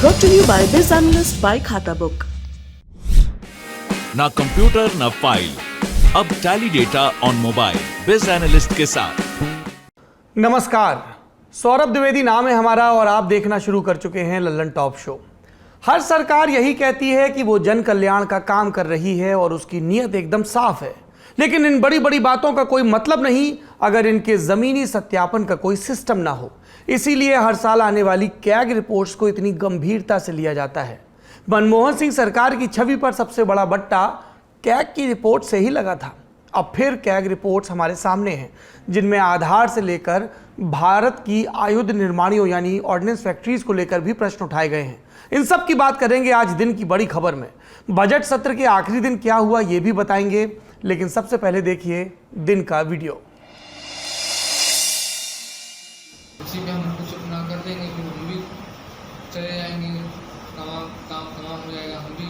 Brought to you by Biz Analyst by खाता book. ना computer ना फाइल, अब टैली डेटा ऑन मोबाइल बिज एनालिस्ट के साथ। नमस्कार, सौरभ द्विवेदी नाम है हमारा और आप देखना शुरू कर चुके हैं लल्लन टॉप शो। हर सरकार यही कहती है कि वो जन कल्याण का काम कर रही है और उसकी नीयत एकदम साफ है, लेकिन इन बड़ी बड़ी बातों का कोई मतलब नहीं अगर इनके जमीनी सत्यापन का कोई सिस्टम ना हो। इसीलिए हर साल आने वाली कैग रिपोर्ट्स को इतनी गंभीरता से लिया जाता है। मनमोहन सिंह सरकार की छवि पर सबसे बड़ा बट्टा कैग की रिपोर्ट से ही लगा था। अब फिर कैग रिपोर्ट्स हमारे सामने हैं, जिनमें आधार से लेकर भारत की आयुध निर्माणियों यानी ऑर्डिनेंस फैक्ट्रीज को लेकर भी प्रश्न उठाए गए हैं। इन सब की बात करेंगे आज दिन की बड़ी खबर में। बजट सत्र के आखिरी दिन क्या हुआ ये भी बताएंगे, लेकिन सबसे पहले देखिए दिन का वीडियो। इसी पे हम कुछ अपना कर देंगे, फिर हम भी चले जाएंगे, काम हो जाएगा, हम भी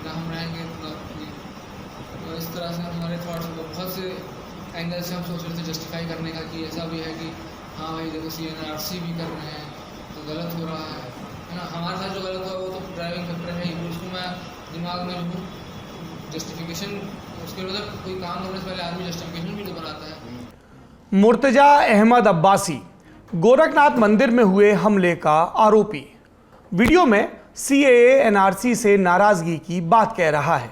ना हम रहेंगे तो इस तरह से हमारे थॉट्स को बहुत से एंगल से हम सोच रहे थे जस्टिफाई करने का कि ऐसा भी है कि हाँ भाई देखो CNRC भी कर रहे हैं तो गलत हो रहा है ना। हमारे साथ जो गलत हुआ वो तो ड्राइविंग फैक्टर है ही, उसको मैं दिमाग में जस्टिफिकेशन उसके मतलब कोई काम होने से पहले आदमी जस्टिफिकेशन भी तो बनाता है। मुर्तजा अहमद अब्बासी गोरखनाथ मंदिर में हुए हमले का आरोपी वीडियो में CAA NRC से नाराजगी की बात कह रहा है।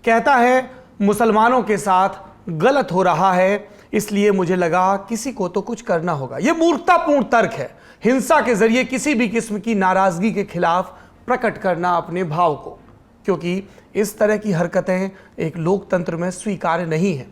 कहता है मुसलमानों के साथ गलत हो रहा है, इसलिए मुझे लगा किसी को तो कुछ करना होगा। यह मूर्खतापूर्ण तर्क है। हिंसा के जरिए किसी भी किस्म की नाराजगी के खिलाफ प्रकट करना अपने भाव को, क्योंकि इस तरह की हरकतें एक लोकतंत्र में स्वीकार्य नहीं है।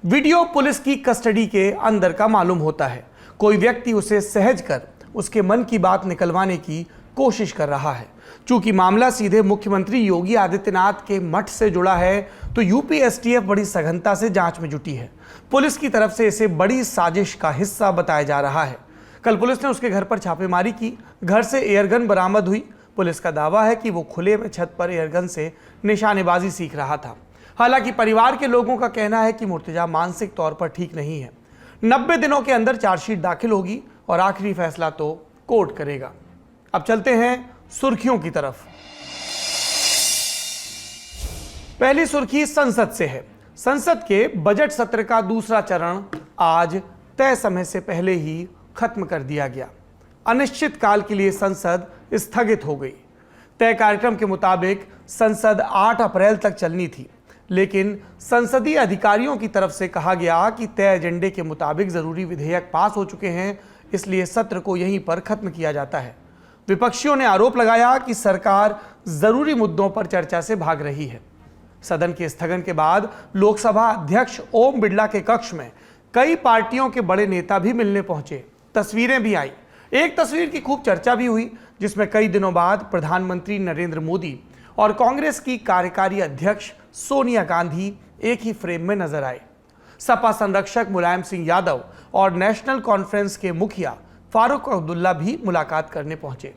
वीडियो पुलिस की कस्टडी के अंदर का मालूम होता है। कोई व्यक्ति उसे सहज कर उसके मन की बात निकलवाने की कोशिश कर रहा है। चूंकि मामला सीधे मुख्यमंत्री योगी आदित्यनाथ के मठ से जुड़ा है, तो यूपी STF बड़ी सघनता से जांच में जुटी है। पुलिस की तरफ से इसे बड़ी साजिश का हिस्सा बताया जा रहा है। कल पुलिस ने उसके घर पर छापेमारी की। घर से एयरगन बरामद हुई। पुलिस का दावा है कि वो खुले में छत पर एयरगन से निशानेबाजी सीख रहा था। हालांकि परिवार के लोगों का कहना है कि मुर्तजा मानसिक तौर पर ठीक नहीं है। 90 दिनों के अंदर चार्जशीट दाखिल होगी और आखिरी फैसला तो कोर्ट करेगा। अब चलते हैं सुर्खियों की तरफ। पहली सुर्खी संसद से है। संसद के बजट सत्र का दूसरा चरण आज तय समय से पहले ही खत्म कर दिया गया। अनिश्चित काल के लिए संसद स्थगित हो गई। तय कार्यक्रम के मुताबिक संसद 8 अप्रैल तक चलनी थी, लेकिन संसदीय अधिकारियों की तरफ से कहा गया कि तय एजेंडे के मुताबिक जरूरी विधेयक पास हो चुके हैं, इसलिए सत्र को यहीं पर खत्म किया जाता है। विपक्षियों ने आरोप लगाया कि सरकार जरूरी मुद्दों पर चर्चा से भाग रही है। सदन के स्थगन के बाद लोकसभा अध्यक्ष ओम बिरला के कक्ष में कई पार्टियों के बड़े नेता भी मिलने पहुंचे। तस्वीरें भी आई। एक तस्वीर की खूब चर्चा भी हुई, जिसमें कई दिनों बाद प्रधानमंत्री नरेंद्र मोदी और कांग्रेस की कार्यकारी अध्यक्ष सोनिया गांधी एक ही फ्रेम में नजर आए। सपा संरक्षक मुलायम सिंह यादव और नेशनल कॉन्फ्रेंस के मुखिया फारूक अब्दुल्ला भी मुलाकात करने पहुंचे।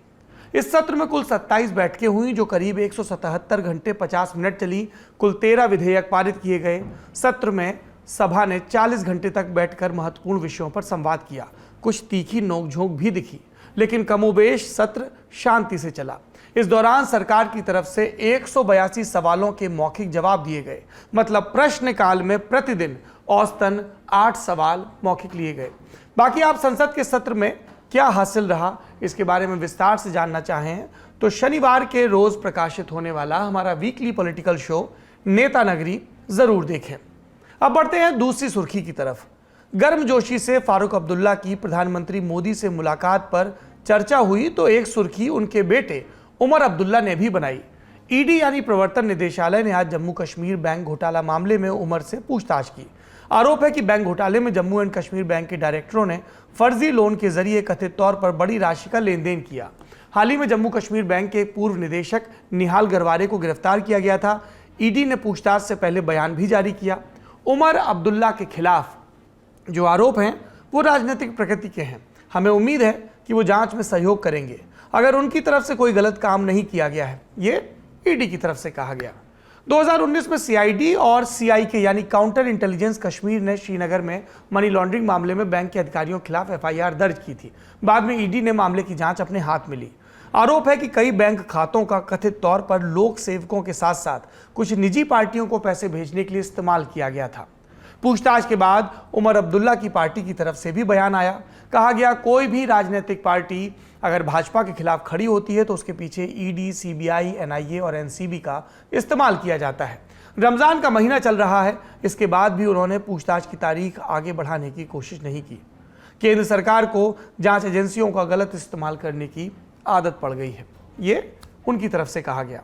इस सत्र में कुल 27 बैठकें हुई, जो करीब 177 घंटे 50 मिनट चली। कुल 13 विधेयक पारित किए गए। सत्र में सभा ने 40 घंटे तक बैठकर महत्वपूर्ण विषयों पर संवाद किया। कुछ तीखी नोकझोंक भी दिखी, लेकिन कमोबेश सत्र शांति से चला। इस दौरान सरकार की तरफ से 182 सवालों के मौखिक जवाब दिए गए। मतलब प्रश्नकाल में प्रतिदिन औसतन 8 सवाल मौखिक लिए गए। बाकी आप संसद के सत्र में क्या हासिल रहा, इसके बारे में विस्तार से जानना चाहें तो शनिवार के रोज प्रकाशित होने वाला हमारा वीकली पॉलिटिकल शो नेता नगरी जरूर देखें। अब बढ़ते हैं दूसरी सुर्खी की तरफ। गर्मजोशी से फारूक अब्दुल्ला की प्रधानमंत्री मोदी से मुलाकात पर चर्चा हुई, तो एक सुर्खी उनके बेटे उमर अब्दुल्ला ने भी बनाई। ईडी यानी प्रवर्तन निदेशालय ने आज जम्मू कश्मीर बैंक घोटाला मामले में उमर से पूछताछ की। आरोप है कि बैंक घोटाले में जम्मू एंड कश्मीर बैंक के डायरेक्टरों ने फर्जी लोन के जरिए कथित तौर पर बड़ी राशि का लेन देन किया। हाल ही में जम्मू कश्मीर बैंक के पूर्व निदेशक निहाल गरवारे को गिरफ्तार किया गया था। ईडी ने पूछताछ से पहले बयान भी जारी किया। उमर अब्दुल्ला के खिलाफ जो आरोप हैं वो राजनीतिक प्रकृति के हैं। हमें उम्मीद है कि वो जांच में सहयोग करेंगे अगर उनकी तरफ से कोई गलत काम नहीं किया गया है, ये ईडी की तरफ से कहा गया। 2019 में CID और CIK यानी काउंटर इंटेलिजेंस कश्मीर ने श्रीनगर में मनी लॉन्ड्रिंग मामले में बैंक के अधिकारियों के खिलाफ FIR दर्ज की थी। बाद में ईडी ने मामले की जांच अपने हाथ में ली। आरोप है कि कई बैंक खातों का कथित तौर पर लोक सेवकों के साथ साथ कुछ निजी पार्टियों को पैसे भेजने के लिए इस्तेमाल किया गया था। पूछताछ के बाद उमर अब्दुल्ला की पार्टी की तरफ से भी बयान आया। कहा गया कोई भी राजनीतिक पार्टी अगर भाजपा के खिलाफ खड़ी होती है तो उसके पीछे ईडी, सीबीआई, एनआईए और एनसीबी का इस्तेमाल किया जाता है। रमजान का महीना चल रहा है, इसके बाद भी उन्होंने पूछताछ की तारीख आगे बढ़ाने की कोशिश नहीं की। केंद्र सरकार को जांच एजेंसियों का गलत इस्तेमाल करने की आदत पड़ गई है, ये उनकी तरफ से कहा गया।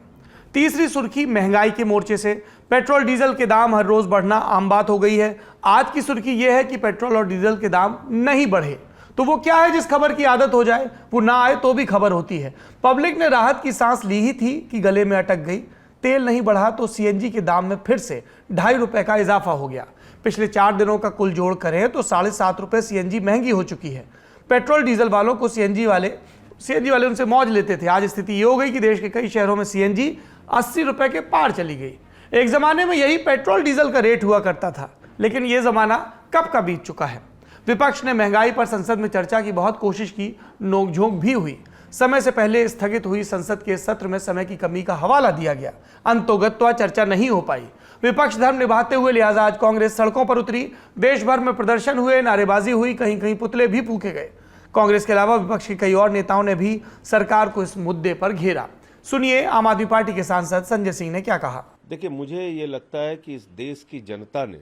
तीसरी सुर्खी महंगाई के मोर्चे से। पेट्रोल डीजल के दाम हर रोज बढ़ना आम बात हो गई है। आज की सुर्खी यह है कि पेट्रोल और डीजल के दाम नहीं बढ़े तो वो क्या है जिस खबर की आदत हो जाए, वो ना आए तो भी खबर होती है। पब्लिक ने राहत की सांस ली ही थी कि गले में अटक गई। तेल नहीं बढ़ा तो सीएनजी के दाम में फिर से 2.5 रुपए का इजाफा हो गया। पिछले 4 दिनों का कुल जोड़ करें तो 7.5 रुपए सीएनजी महंगी हो चुकी है। पेट्रोल डीजल वालों को सीएनजी वाले उनसे मौज लेते थे। आज स्थिति ये हो गई कि देश के कई शहरों में सीएनजी 80 रुपए के पार चली गई। एक जमाने में यही पेट्रोल डीजल का रेट हुआ करता था, लेकिन यह जमाना कब का बीत चुका है। विपक्ष ने महंगाई पर संसद में चर्चा की बहुत कोशिश की, नोकझोंक भी हुई। समय से पहले स्थगित हुई संसद के सत्र में समय की कमी का हवाला दिया गया। अंतोगत्वा चर्चा नहीं हो पाई। विपक्ष धर्म निभाते हुए लिहाजा आज कांग्रेस सड़कों पर उतरी। देश भर में प्रदर्शन हुए, नारेबाजी हुई, कहीं कहीं पुतले भी फूके गए। कांग्रेस के अलावा विपक्ष के कई और नेताओं ने भी सरकार को इस मुद्दे पर घेरा। सुनिए आम आदमी पार्टी के सांसद संजय सिंह ने क्या कहा। देखिए, मुझे ये लगता है कि इस देश की जनता ने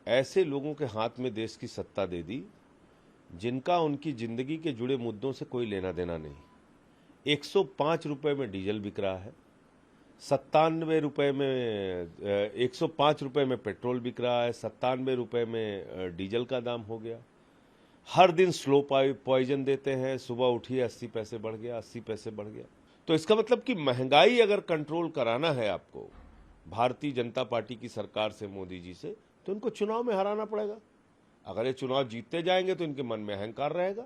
ऐसे लोगों के हाथ में देश की सत्ता दे दी जिनका उनकी जिंदगी के जुड़े मुद्दों से कोई लेना देना नहीं। 105 रुपए में डीजल बिक रहा है, 97 रुपए में 105 रुपए में पेट्रोल बिक रहा है, 97 रुपए में डीजल का दाम हो गया। हर दिन स्लो पॉइजन देते हैं, सुबह उठिए 80 पैसे बढ़ गया, 80 पैसे बढ़ गया। तो इसका मतलब कि महंगाई अगर कंट्रोल कराना है आपको भारतीय जनता पार्टी की सरकार से, मोदी जी से, तो इनको चुनाव में हराना पड़ेगा। अगर ये चुनाव जीतते जाएंगे तो इनके मन में अहंकार रहेगा।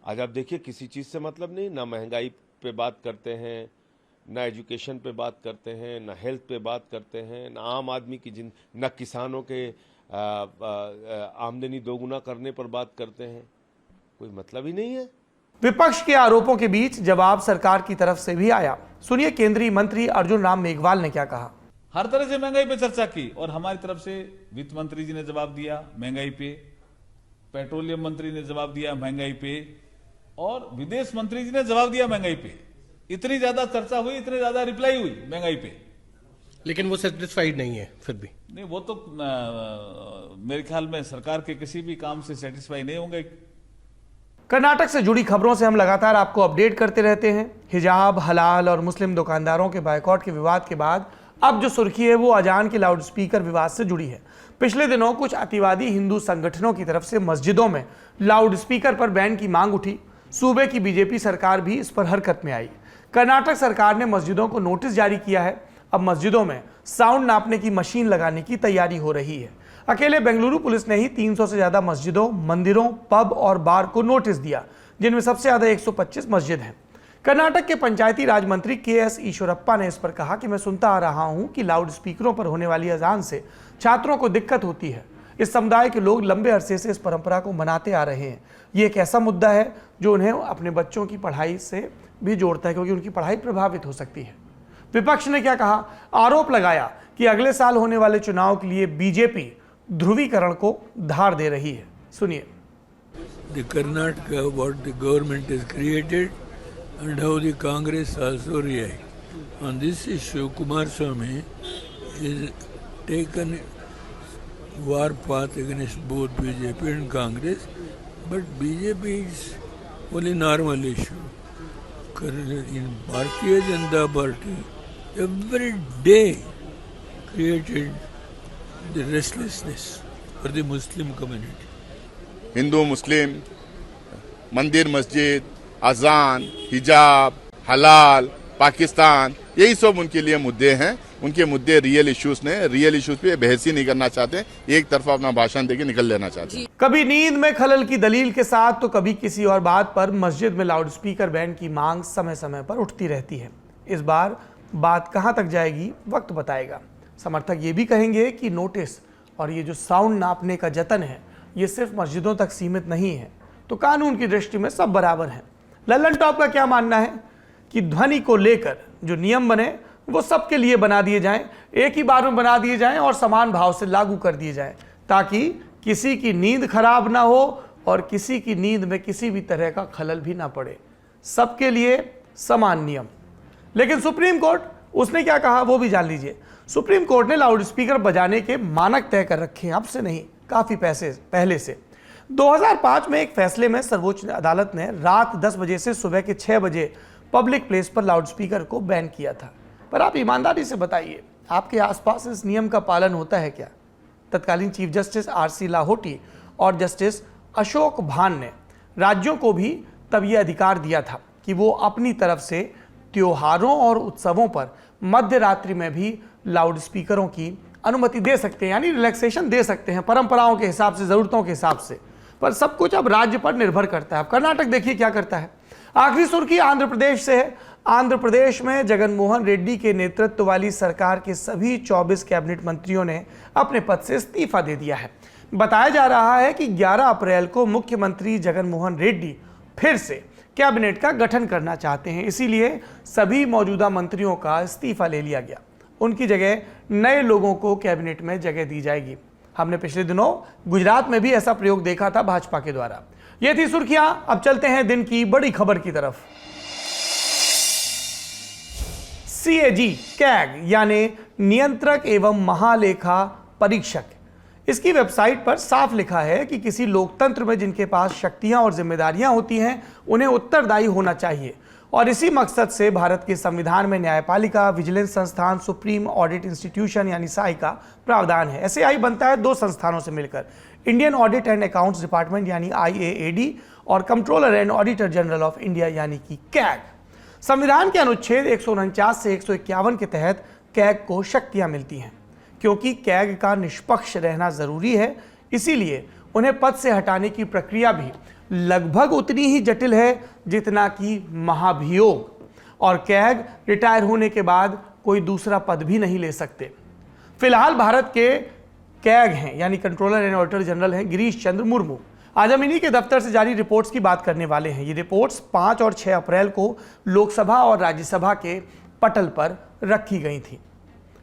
आज आप देखिए, किसी चीज से मतलब नहीं, ना महंगाई पे बात करते हैं, ना एजुकेशन पे बात करते हैं, ना हेल्थ पे बात करते हैं, ना आम आदमी की ना किसानों के आमदनी दोगुना करने पर बात करते हैं। कोई मतलब ही नहीं है। विपक्ष के आरोपों के बीच जवाब सरकार की तरफ से भी आया। सुनिए केंद्रीय मंत्री अर्जुन राम मेघवाल ने क्या कहा। हर तरह से महंगाई पे चर्चा की और हमारी तरफ से वित्त मंत्री जी ने जवाब दिया महंगाई पे, पेट्रोलियम मंत्री ने जवाब दिया महंगाई पे और विदेश मंत्री जी ने जवाब दिया महंगाई पे। इतनी ज्यादा चर्चा हुई, इतनी ज्यादा रिप्लाई हुई महंगाई पे, लेकिन वो सेटिस्फाइड नहीं है। फिर भी नहीं, वो तो मेरे ख्याल में सरकार के किसी भी काम से सेटिस्फाई नहीं होंगे। कर्नाटक से जुड़ी खबरों से हम लगातार आपको अपडेट करते रहते हैं। हिजाब, हलाल और मुस्लिम दुकानदारों के बायकॉट के विवाद के बाद अब जो सुर्खी है वो अजान के लाउडस्पीकर विवाद से जुड़ी है। पिछले दिनों कुछ अतिवादी हिंदू संगठनों की तरफ से मस्जिदों में लाउडस्पीकर पर बैन की मांग उठी। सूबे की बीजेपी सरकार भी इस पर हरकत में आई। कर्नाटक सरकार ने मस्जिदों को नोटिस जारी किया है। अब मस्जिदों में साउंड नापने की मशीन लगाने की तैयारी हो रही है। अकेले बेंगलुरु पुलिस ने ही 300 से ज्यादा मस्जिदों, मंदिरों, पब और बार को नोटिस दिया, जिनमें सबसे ज्यादा 125 मस्जिद हैं। कर्नाटक के पंचायती राज मंत्री के.एस. ईश्वरप्पा ने इस पर कहा कि मैं सुनता आ रहा हूं कि लाउड स्पीकरों पर होने वाली अजान से छात्रों को दिक्कत होती है। इस समुदाय के लोग लंबे अरसे से इस परंपरा को मनाते आ रहे हैं। ये एक ऐसा मुद्दा है जो उन्हें अपने बच्चों की पढ़ाई से भी जोड़ता है, क्योंकि उनकी पढ़ाई प्रभावित हो सकती है। विपक्ष ने क्या कहा, आरोप लगाया कि अगले साल होने वाले चुनाव के लिए बीजेपी ध्रुवीकरण को धार दे रही है। सुनिए। The Karnataka, what the government has created and how the Congress also react. On this issue, Kumaraswamy is taken war path against both BJP and Congress, but BJP is only normal issue. In Bharatiya Janata Party, every day created the restlessness for the Muslim community. Hindu मुस्लिम, मंदिर मस्जिद, अजान, हिजाब, हलाल, पाकिस्तान, यही सब उनके लिए मुद्दे हैं। उनके मुद्दे रियल इश्यूज ने, रियल इश्यूज पे बहस ही नहीं करना चाहते, एक तरफा अपना भाषण देके निकल लेना चाहते हैं। कभी नींद में खलल की दलील के साथ तो कभी किसी और बात पर मस्जिद में लाउडस्पीकर बैन की मांग समय समय पर उठती रहती है। इस बार बात कहां तक जाएगी वक्त बताएगा। समर्थक ये भी कहेंगे कि नोटिस और ये जो साउंड नापने का जतन है ये सिर्फ मस्जिदों तक सीमित नहीं है, तो कानून की दृष्टि में सब बराबर हैं। लल्लन टॉप का क्या मानना है कि ध्वनि को लेकर जो नियम बने वो सबके लिए बना दिए जाएं, एक ही बार में बना दिए जाएं और समान भाव से लागू कर दिए जाएं, ताकि किसी की नींद खराब ना हो और किसी की नींद में किसी भी तरह का खलल भी ना पड़े। सबके लिए समान नियम। लेकिन सुप्रीम कोर्ट, उसने क्या कहा वो भी जान लीजिए। सुप्रीम कोर्ट ने लाउड स्पीकर बजाने के मानक तय कर रखे हैं, अब से नहीं, काफी पहले से। 2005 में एक फैसले में सर्वोच्च अदालत ने रात 10 बजे से सुबह के 6 बजे पब्लिक प्लेस पर लाउड स्पीकर को बैन किया था। पर आप ईमानदारी से बताइए, आपके आसपास इस नियम का पालन होता है क्या? तत्कालीन चीफ जस्टिस आर.सी. लाहोटी और जस्टिस अशोक भान ने राज्यों को भी तब यह अधिकार दिया था कि वो अपनी तरफ से त्योहारों और उत्सवों पर मध्य रात्रि में भी लाउड स्पीकरों की अनुमति दे सकते हैं, यानी रिलैक्सेशन दे सकते हैं परंपराओं के हिसाब से, जरूरतों के हिसाब से। पर सब कुछ अब राज्य पर निर्भर करता है। अब कर्नाटक देखिए क्या करता है। आखिरी सुर्खी आंध्र प्रदेश से है। आंध्र प्रदेश में जगनमोहन रेड्डी के नेतृत्व वाली सरकार के सभी 24 कैबिनेट मंत्रियों ने अपने पद से इस्तीफा दे दिया है। बताया जा रहा है कि 11 अप्रैल को मुख्यमंत्री जगनमोहन रेड्डी फिर से कैबिनेट का गठन करना चाहते हैं, इसीलिए सभी मौजूदा मंत्रियों का इस्तीफा ले लिया गया। उनकी जगह नए लोगों को कैबिनेट में जगह दी जाएगी। हमने पिछले दिनों गुजरात में भी ऐसा प्रयोग देखा था भाजपा के द्वारा। ये थी सुर्खियां। अब चलते हैं दिन की बड़ी खबर की तरफ। सीएजी कैग यानी नियंत्रक एवं महालेखा परीक्षक, इसकी वेबसाइट पर साफ लिखा है कि किसी लोकतंत्र में जिनके पास शक्तियां और जिम्मेदारियां होती हैं उन्हें उत्तरदायी होना चाहिए, और इसी मकसद से भारत के संविधान में न्यायपालिका, विजिलेंस संस्थान, सुप्रीम ऑडिट इंस्टीट्यूशन यानी साई का प्रावधान है। एसएआई बनता है 2 संस्थानों से मिलकर, Indian audit and accounts department यानी IAAD और controller and auditor general of India यानी कि कैग। संविधान के अनुच्छेद 149 से 151 के तहत कैग को शक्तियां मिलती हैं। क्योंकि कैग का निष्पक्ष रहना जरूरी है, इसीलिए उन्हें पद से हटाने की प्रक्रिया भी लगभग उतनी ही जटिल है जितना कि महाभियोग, और कैग रिटायर होने के बाद कोई दूसरा पद भी नहीं ले सकते। फिलहाल भारत के कैग हैं यानी कंट्रोलर एंड ऑडिटर जनरल हैं गिरीश चंद्र मुर्मू। आज हम इन्हीं के दफ्तर से जारी रिपोर्ट्स की बात करने वाले हैं। ये रिपोर्ट्स 5 और 6 अप्रैल को लोकसभा और राज्यसभा के पटल पर रखी गई थी।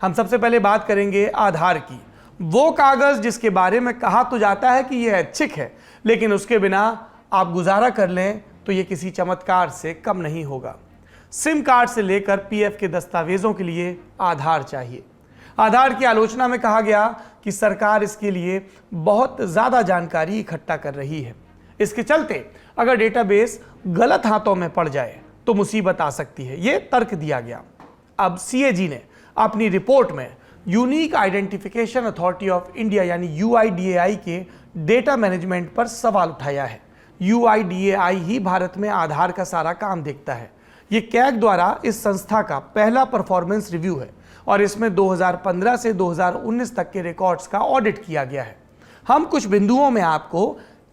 हम सबसे पहले बात करेंगे आधार की, वो कागज जिसके बारे में कहा तो जाता है कि यह ऐच्छिक है, लेकिन उसके बिना आप गुजारा कर लें तो यह किसी चमत्कार से कम नहीं होगा। सिम कार्ड से लेकर पीएफ के दस्तावेजों के लिए आधार चाहिए। आधार की आलोचना में कहा गया कि सरकार इसके लिए बहुत ज्यादा जानकारी इकट्ठा कर रही है। इसके चलते अगर डेटाबेस गलत हाथों में पड़ जाए तो मुसीबत आ सकती है, यह तर्क दिया गया। अब सीएजी ने अपनी रिपोर्ट में unique identification authority of India यानी UIDAI के डेटा मैनेजमेंट पर सवाल उठाया है। UIDAI ही भारत में आधार का सारा काम देखता है। ये कैग द्वारा इस संस्था का पहला परफॉर्मेंस रिव्यू है और इसमें 2015 से 2019 तक के रिकॉर्ड्स का ऑडिट किया गया है। हम कुछ बिंदुओं में आपको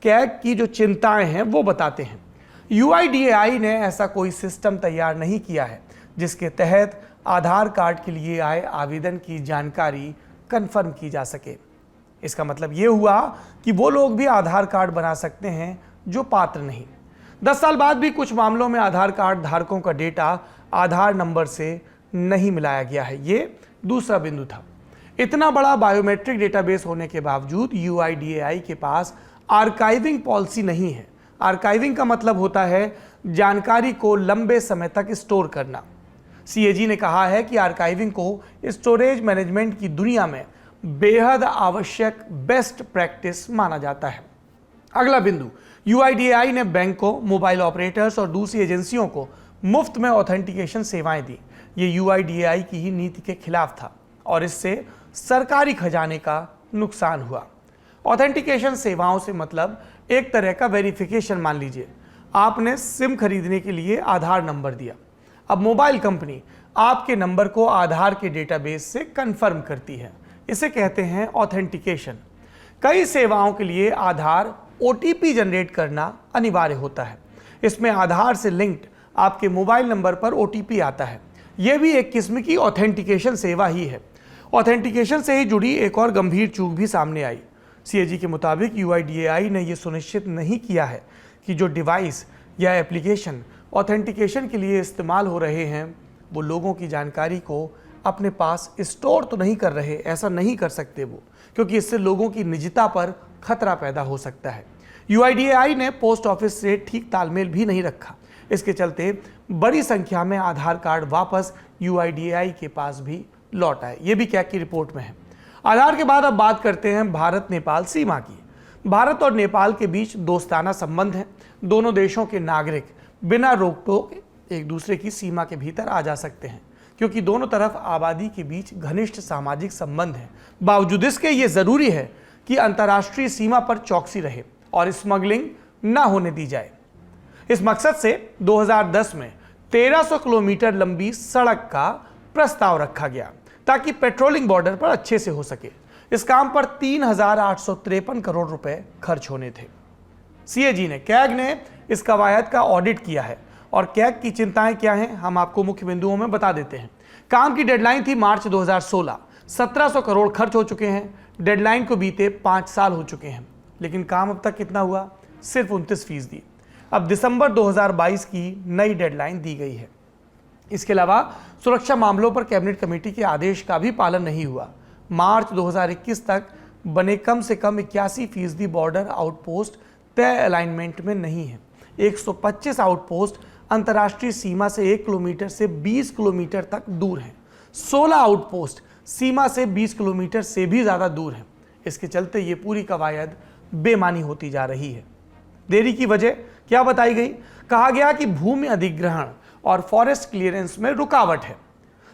कैग की जो चिंताएं हैं वो बताते हैं। UIDAI ने ऐसा कोई सिस्टम तैयार नहीं किया है जिसके तहत आधार कार्ड के लिए आए आवेदन की जानकारी कंफर्म की जा सके। इसका मतलब यह हुआ कि वो लोग भी आधार कार्ड बना सकते हैं जो पात्र नहीं। 10 साल बाद भी कुछ मामलों में आधार कार्ड धारकों का डेटा आधार नंबर से नहीं मिलाया गया है। ये दूसरा बिंदु था। इतना बड़ा बायोमेट्रिक डेटाबेस होने के बावजूद UIDAI के पास आर्काइविंग पॉलिसी नहीं है। आर्काइविंग का मतलब होता है जानकारी को लंबे समय तक स्टोर करना। सीएजी ने कहा है कि आर्काइविंग को स्टोरेज मैनेजमेंट की दुनिया में बेहद आवश्यक बेस्ट प्रैक्टिस माना जाता है। अगला बिंदु, UIDAI ने बैंकों, मोबाइल ऑपरेटर्स और दूसरी एजेंसियों को मुफ्त में ऑथेंटिकेशन सेवाएं दी। ये UIDAI की ही नीति के खिलाफ था और इससे सरकारी खजाने का नुकसान हुआ। ऑथेंटिकेशन सेवाओं से मतलब एक तरह का वेरिफिकेशन मान लीजिए। आपने सिम खरीदने के लिए आधार नंबर दिया। अब मोबाइल कंपनी आपके नंबर को आधार के डेटाबेस से कंफर्म करती है। इसे कहते हैं ऑथेंटिकेशन। कई सेवाओं के लिए आधार OTP जनरेट करना अनिवार्य होता है। इसमें आधार से लिंक्ड आपके मोबाइल नंबर पर OTP आता है। यह भी एक किस्म की ऑथेंटिकेशन सेवा ही है। ऑथेंटिकेशन से ही जुड़ी एक और गंभीर चूक भी सामने आई। सीएजी के मुताबिक UIDAI ने यह सुनिश्चित नहीं किया है कि जो डिवाइस या एप्लीकेशन ऑथेंटिकेशन के लिए इस्तेमाल हो रहे हैं, वो लोगों की जानकारी को अपने पास स्टोर तो नहीं कर रहे, ऐसा नहीं कर सकते वो, क्योंकि इससे लोगों की निजता पर खतरा पैदा हो सकता है। UIDAI ने पोस्ट ऑफिस से ठीक तालमेल भी नहीं रखा। इसके चलते बड़ी संख्या में आधार कार्ड वापस UIDAI के पास भी लौट आए। ये भी कैग की रिपोर्ट में है। आधार के बाद अब बात करते हैं भारत नेपाल सीमा की। भारत और नेपाल के बीच दोस्ताना संबंध है। दोनों देशों के नागरिक बिना रोक टोक एक दूसरे की सीमा के भीतर आ जा सकते हैं, क्योंकि दोनों तरफ आबादी के बीच घनिष्ठ सामाजिक संबंध है। बावजूद इसके ये जरूरी है कि अंतर्राष्ट्रीय सीमा पर चौकसी रहे और स्मगलिंग न होने दी जाए। इस मकसद से 2010 में 1300 किलोमीटर लंबी सड़क का प्रस्ताव रखा गया ताकि पेट्रोलिंग बॉर्डर पर अच्छे से हो सके। इस काम पर 3,853 करोड़ रुपए खर्च होने थे। CAG ने, कैग ने इस कवायद का ऑडिट किया है और कैग की चिंताएं क्या हैं हम आपको मुख्य बिंदुओं में बता देते हैं। काम की डेडलाइन थी मार्च 2016, 1700 करोड़ खर्च हो चुके हैं। डेडलाइन को बीते 5 साल हो चुके हैं, लेकिन काम अब तक कितना हुआ? सिर्फ 29%। अब दिसंबर 2022 की नई डेडलाइन दी गई है। इसके अलावा सुरक्षा मामलों पर कैबिनेट कमेटी के आदेश का भी पालन नहीं हुआ। मार्च 2021 तक बने कम से कम 81% बॉर्डर आउटपोस्ट तय अलाइनमेंट में नहीं है। 125 आउटपोस्ट अंतर्राष्ट्रीय सीमा से 1 किलोमीटर से 20 किलोमीटर तक दूर हैं। 16 आउटपोस्ट सीमा से 20 किलोमीटर से भी ज़्यादा दूर हैं। इसके चलते ये पूरी कवायद बेमानी होती जा रही है। देरी की वजह क्या बताई गई? कहा गया कि भूमि अधिग्रहण और फॉरेस्ट क्लियरेंस में रुकावट है।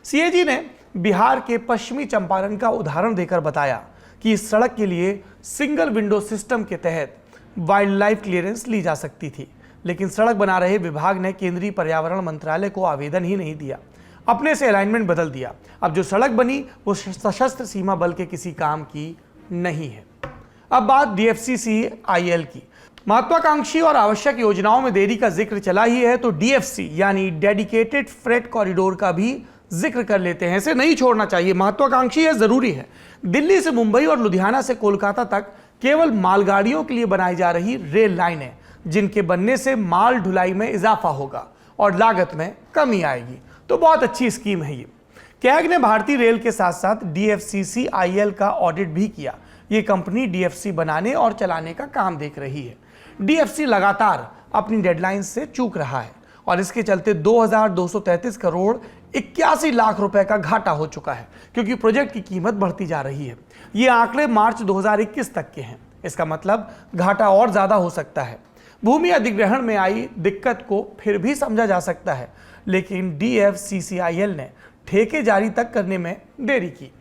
CAG ने बिहार के पश्चिमी चंपारण का उदाहरण देकर बताया कि इस सड़क के लिए सिंगल विंडो सिस्टम के तहत वाइल्ड लाइफ क्लियरेंस ली जा सकती थी, लेकिन सड़क बना रहे विभाग ने केंद्रीय पर्यावरण मंत्रालय को आवेदन ही नहीं दिया, अपने से अलाइनमेंट बदल दिया। अब जो सड़क बनी वो सशस्त्र सीमा बल के किसी काम की नहीं है। अब बात DFCCIL की। महत्वाकांक्षी और आवश्यक योजनाओं में देरी का जिक्र चला ही है, तो DFC यानी डेडिकेटेड फ्रेट कॉरिडोर का भी जिक्र कर लेते हैं। इसे नहीं छोड़ना चाहिए, महत्वाकांक्षी है, जरूरी है। दिल्ली से मुंबई और लुधियाना से कोलकाता तक केवल मालगाड़ियों के लिए बनाई जा रही रेल लाइनें, जिनके बनने से माल ढुलाई में इजाफा होगा और लागत में कमी आएगी, तो बहुत अच्छी स्कीम है ये। कैग ने भारतीय रेल के साथ साथ DFCCIL का ऑडिट भी किया। ये कंपनी DFC बनाने और चलाने का काम देख रही है। DFC लगातार अपनी डेडलाइन से चूक रहा है और इसके चलते 2,233 करोड़ 81 लाख रुपए का घाटा हो चुका है, क्योंकि प्रोजेक्ट की कीमत बढ़ती जा रही है। ये आंकड़े मार्च 2021 तक के हैं। इसका मतलब घाटा और ज्यादा हो सकता है। भूमि अधिग्रहण में आई दिक्कत को फिर भी समझा जा सकता है, लेकिन DFCCIL ने ठेके जारी तक करने में देरी की।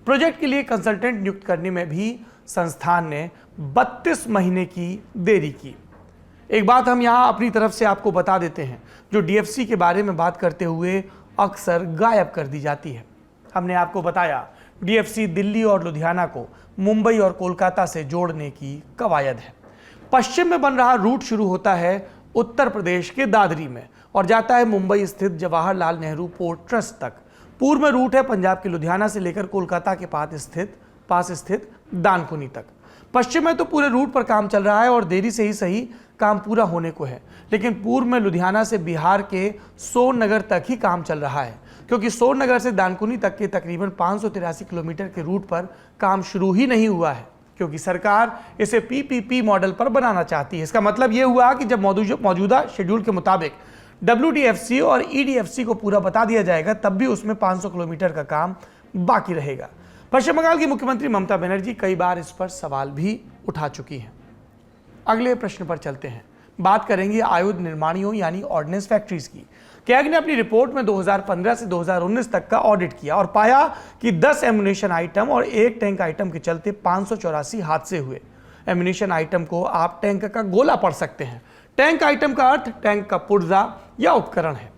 प्रोजेक्ट के लिए कंसल्टेंट नियुक्त करने में भी संस्थान ने 32 महीने की देरी की। एक बात हम यहाँ अपनी तरफ से आपको बता देते हैं, जो DFC के बारे में बात करते हुए अक्सर गायब कर दी जाती है। हमने आपको बताया DFC दिल्ली और लुधियाना को मुंबई और कोलकाता से जोड़ने की कवायद है। पश्चिम में बन रहा रूट शुरू होता है उत्तर प्रदेश के दादरी में और जाता है मुंबई स्थित जवाहरलाल नेहरू पोर्ट ट्रस्ट तक। पूर्व में रूट है पंजाब के लुधियाना से लेकर कोलकाता के पास स्थित दानकुनी तक। पश्चिम में तो पूरे रूट पर काम चल रहा है और देरी से ही सही काम पूरा होने को है, लेकिन पूर्व में लुधियाना से बिहार के सोननगर तक ही काम चल रहा है, क्योंकि सोननगर से दानकुनी तक के तकरीबन 583 किलोमीटर के रूट पर काम शुरू ही नहीं हुआ है, क्योंकि सरकार इसे PPP मॉडल पर बनाना चाहती है। इसका मतलब यह हुआ कि जब मौजूदा शेड्यूल के मुताबिक WDFC और EDFC को पूरा बता दिया जाएगा, तब भी उसमें 500 किलोमीटर का काम बाकी रहेगा। पश्चिम बंगाल की मुख्यमंत्री ममता बनर्जी कई बार इस पर सवाल भी उठा चुकी हैं। अगले प्रश्न पर चलते हैं। बात करेंगे आयुध निर्माणियों यानी ऑर्डिनेंस फैक्ट्रीज की। कैग ने अपनी रिपोर्ट में 2015 से 2019 तक का ऑडिट किया और पाया कि 10 एम्युनिशन आइटम और 1 टैंक आइटम के चलते 584 हादसे हुए। एम्युनिशन आइटम को आप टैंक का गोला पढ़ सकते हैं। टैंक आइटम का अर्थ टैंक का पुर्जा या उपकरण है।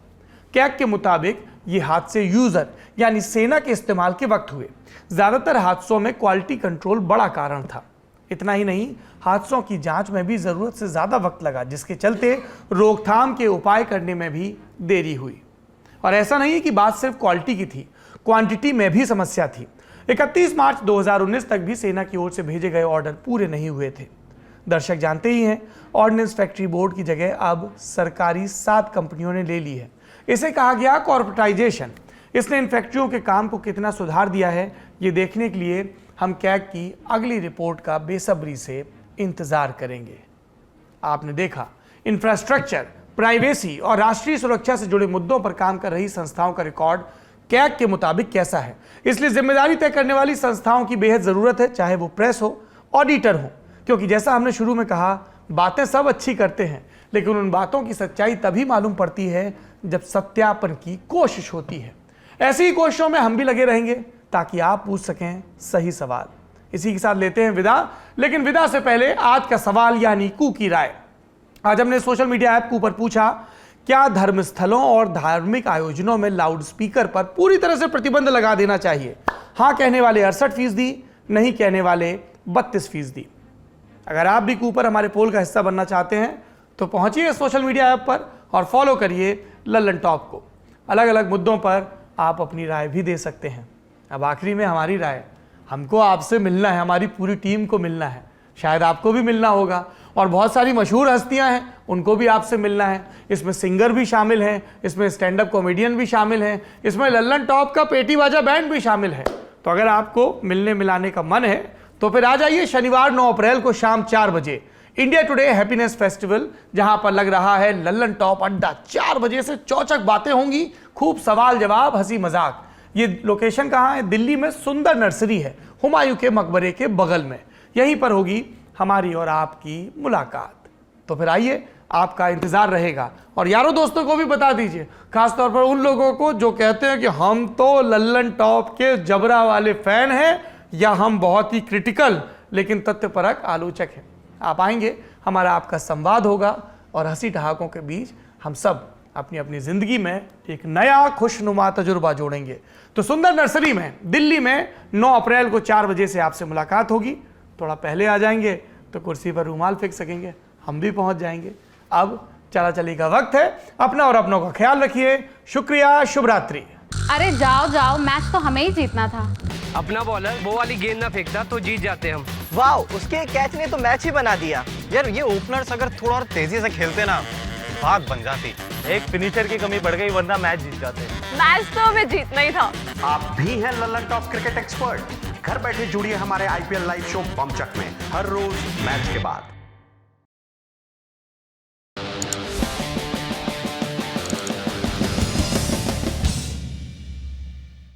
कैग के मुताबिक ये हादसे यूजर यानी सेना के इस्तेमाल के वक्त हुए। ज्यादातर हादसों में क्वालिटी कंट्रोल बड़ा कारण था। इतना ही नहीं, हादसों की जांच में भी जरूरत से ज्यादा वक्त लगा, जिसके चलते रोकथाम के उपाय करने में भी देरी हुई। और ऐसा नहीं है कि बात सिर्फ क्वालिटी की थी, क्वांटिटी में भी समस्या थी। 31 मार्च 2019 तक भी सेना की ओर से भेजे गए ऑर्डर पूरे नहीं हुए थे। दर्शक जानते ही हैं, ऑर्डिनेंस फैक्ट्री बोर्ड की जगह अब सरकारी 7 कंपनियों ने ले ली है। इसे कहा गया कॉर्पोरेटाइजेशन। इसने इन फैक्ट्रियों के काम को कितना सुधार दिया है, ये देखने के लिए हम कैग की अगली रिपोर्ट का बेसब्री से इंतजार करेंगे। आपने देखा, इंफ्रास्ट्रक्चर, प्राइवेसी और राष्ट्रीय सुरक्षा से जुड़े मुद्दों पर काम कर रही संस्थाओं का रिकॉर्ड कैग के मुताबिक कैसा है। इसलिए जिम्मेदारी तय करने वाली संस्थाओं की बेहद जरूरत है, चाहे वो प्रेस हो, ऑडिटर हो, क्योंकि जैसा हमने शुरू में कहा, बातें सब अच्छी करते हैं, लेकिन उन बातों की सच्चाई तभी मालूम पड़ती है जब सत्यापन की कोशिश होती है। ऐसी ही कोशिशों में हम भी लगे रहेंगे ताकि आप पूछ सकें सही सवाल। इसी के साथ लेते हैं विदा, लेकिन विदा से पहले आज का सवाल यानी कू की राय। आज हमने सोशल मीडिया ऐप कू पर पूछा, क्या धर्मस्थलों और धार्मिक आयोजनों में लाउड स्पीकर पर पूरी तरह से प्रतिबंध लगा देना चाहिए? हाँ कहने वाले 68%, नहीं कहने वाले 32%। अगर आप भी कू पर हमारे पोल का हिस्सा बनना चाहते हैं तो पहुंचिए सोशल मीडिया ऐप पर और फॉलो करिए लल्लन टॉप को। अलग अलग मुद्दों पर आप अपनी राय भी दे सकते हैं। अब आखिरी में हमारी राय, हमको आपसे मिलना है, हमारी पूरी टीम को मिलना है, शायद आपको भी मिलना होगा, और बहुत सारी मशहूर हस्तियां हैं, उनको भी आपसे मिलना है। इसमें सिंगर भी शामिल हैं, इसमें स्टैंड अप कॉमेडियन भी शामिल हैं, इसमें लल्लन टॉप का पेटी बाजा बैंड भी शामिल है। तो अगर आपको मिलने मिलाने का मन है तो फिर आ जाइए शनिवार 9 अप्रैल को शाम 4 बजे इंडिया टुडे हैप्पीनेस फेस्टिवल, जहां पर लग रहा है लल्लन टॉप अड्डा। 4 बजे से चौचक बातें होंगी, खूब सवाल जवाब, हंसी मजाक। ये लोकेशन कहाँ है? दिल्ली में सुंदर नर्सरी है, हुमायूं के मकबरे के बगल में। यहीं पर होगी हमारी और आपकी मुलाकात। तो फिर आइए, आपका इंतजार रहेगा। और यारों दोस्तों को भी बता दीजिए, खासतौर पर उन लोगों को जो कहते हैं कि हम तो लल्लन टॉप के जबरा वाले फैन हैं, या हम बहुत ही क्रिटिकल लेकिन तथ्यपरक आलोचक हैं। आप आएंगे, हमारा आपका संवाद होगा और हंसी ठहाकों के बीच हम सब अपनी अपनी जिंदगी में एक नया खुशनुमा तजुर्बा जोड़ेंगे। तो सुंदर नर्सरी में दिल्ली में 9 अप्रैल को 4 बजे से आपसे मुलाकात होगी। थोड़ा पहले आ जाएंगे तो कुर्सी पर रूमाल फेंक सकेंगे, हम भी पहुंच जाएंगे। अब चला चली का वक्त है, अपना और अपनों का ख्याल रखिए। शुक्रिया, शुभ रात्रि। अरे जाओ जाओ, मैच तो हमें ही जीतना था। अपना बॉलर वो वाली गेंद ना फेंकता तो जीत जाते हम। वाह, उसके कैच ने तो मैच ही बना दिया। यार ये ओपनर्स अगर थोड़ा और तेजी से खेलते ना, बात बन जाती। एक फिनिशर की कमी पड़ गई, वरना मैच जीत जाते। मैच तो हमें जीतना ही था। आप भी हैं लल्लन टॉप क्रिकेट एक्सपर्ट? घर बैठे जुड़िए हमारे IPL लाइव शो बमचक में हर रोज मैच के बाद।